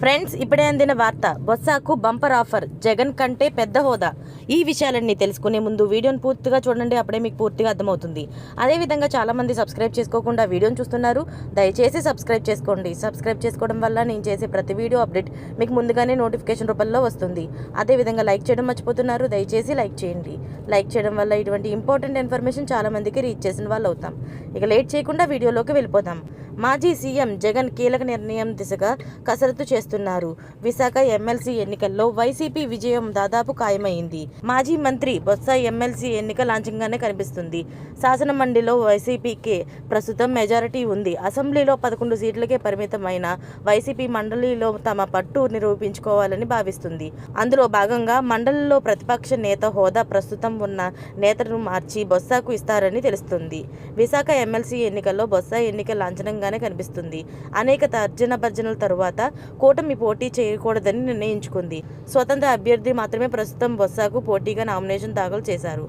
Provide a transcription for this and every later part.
Friends, ఇప్పుడే అందిన వార్త. బొత్సకు బంపర్ ఆఫర్, జగన్ కంటే పెద్ద హోదా. ఈ విషయాలన్నీ తెలుసుకునే ముందు వీడియోని పూర్తిగా చూడండి, అప్పుడే మీకు పూర్తిగా అర్థమవుతుంది. అదేవిధంగా చాలామంది సబ్స్క్రైబ్ చేసుకోకుండా వీడియోని చూస్తున్నారు. దయచేసి సబ్స్క్రైబ్ చేసుకోండి. సబ్స్క్రైబ్ చేసుకోవడం వల్ల నేను చేసే ప్రతి వీడియో అప్డేట్ మీకు ముందుగానే నోటిఫికేషన్ రూపంలో వస్తుంది. అదేవిధంగా లైక్ చేయడం మర్చిపోతున్నారు, దయచేసి లైక్ చేయండి. లైక్ చేయడం వల్ల ఇటువంటి ఇంపార్టెంట్ ఇన్ఫర్మేషన్ చాలామందికి రీచ్ చేసిన వాళ్ళు అవుతాం. ఇక లేట్ చేయకుండా వీడియోలోకి వెళ్ళిపోదాం. మాజీ సీఎం జగన్ కీలక నిర్ణయం దిశగా కసరత్తు చేస్తున్నారు. విశాఖ ఎమ్మెల్సీ ఎన్నికల్లో వైసీపీ విజయం దాదాపు ఖాయమైంది. మాజీ మంత్రి బొత్స ఎమ్మెల్సీ ఎన్నిక లాంఛనంగానే కనిపిస్తుంది. శాసనమండలిలో వైసీపీకి ప్రస్తుతం మెజారిటీ ఉంది. అసెంబ్లీలో 11 సీట్లకే పరిమితమైన వైసీపీ మండలిలో తమ పట్టు నిరూపించుకోవాలని భావిస్తుంది. అందులో భాగంగా మండలిలో ప్రతిపక్ష నేత హోదా ప్రస్తుతం ఉన్న నేతను మార్చి బొత్సకు ఇస్తారని తెలుస్తుంది. విశాఖ ఎమ్మెల్సీ ఎన్నికల్లో బొత్స ఎన్నిక లాంఛనంగా కనిపిస్తుంది. అనేక తర్జన భర్జనల తరువాత కూటమి పోటీ చేయకూడదని నిర్ణయించుకుంది. స్వతంత్ర అభ్యర్థి మాత్రమే ప్రస్తుతం బొత్సకు పోటీగా నామినేషన్ దాఖలు చేశారు.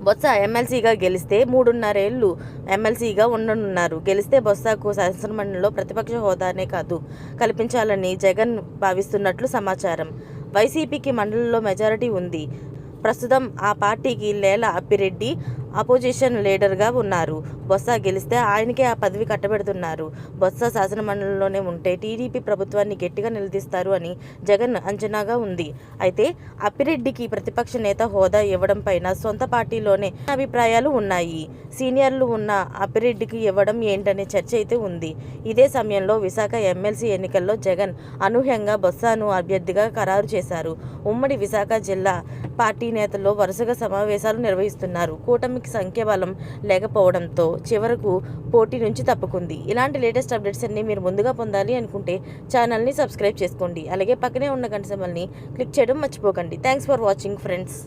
బొత్స ఎమ్మెల్సీగా గెలిస్తే 3.5 ఏళ్లు ఎమ్మెల్సీగా ఉండనున్నారు. గెలిస్తే బొత్సకు శాసనమండలిలో ప్రతిపక్ష హోదానే కాదు కల్పించాలని జగన్ భావిస్తున్నట్లు సమాచారం. వైసీపీకి మండలిలో మెజారిటీ ఉంది. ప్రస్తుతం ఆ పార్టీకి లేల అప్పిరెడ్డి అపోజిషన్ లీడర్గా ఉన్నారు. బొత్స గెలిస్తే ఆయనకే ఆ పదవి కట్టబెడుతున్నారు. బొత్స శాసనమండలిలోనే ఉంటే టీడీపీ ప్రభుత్వాన్ని గట్టిగా నిలదీస్తారు అని జగన్ అంచనాగా ఉంది. అయితే అప్పిరెడ్డికి ప్రతిపక్ష నేత హోదా ఇవ్వడం పైన సొంత పార్టీలోనే అభిప్రాయాలు ఉన్నాయి. సీనియర్లు ఉన్న అప్పిరెడ్డికి ఇవ్వడం ఏంటనే చర్చ అయితే ఉంది. ఇదే సమయంలో విశాఖ ఎమ్మెల్సీ ఎన్నికల్లో జగన్ అనూహ్యంగా బొత్సను అభ్యర్థిగా ఖరారు చేశారు. ఉమ్మడి విశాఖ జిల్లా పార్టీ నేతల్లో వరుసగా సమావేశాలు నిర్వహిస్తున్నారు. కూటమికి సంఖ్యాబలం లేకపోవడంతో చివరకు పోటీ నుంచి తప్పుకుంది. ఇలాంటి లేటెస్ట్ అప్డేట్స్ అన్ని మీరు ముందుగా పొందాలి అనుకుంటే ఛానల్ని సబ్స్క్రైబ్ చేసుకోండి. అలాగే పక్కనే ఉన్న గంట సింబల్ని క్లిక్ చేయడం మర్చిపోకండి. Thanks for watching friends.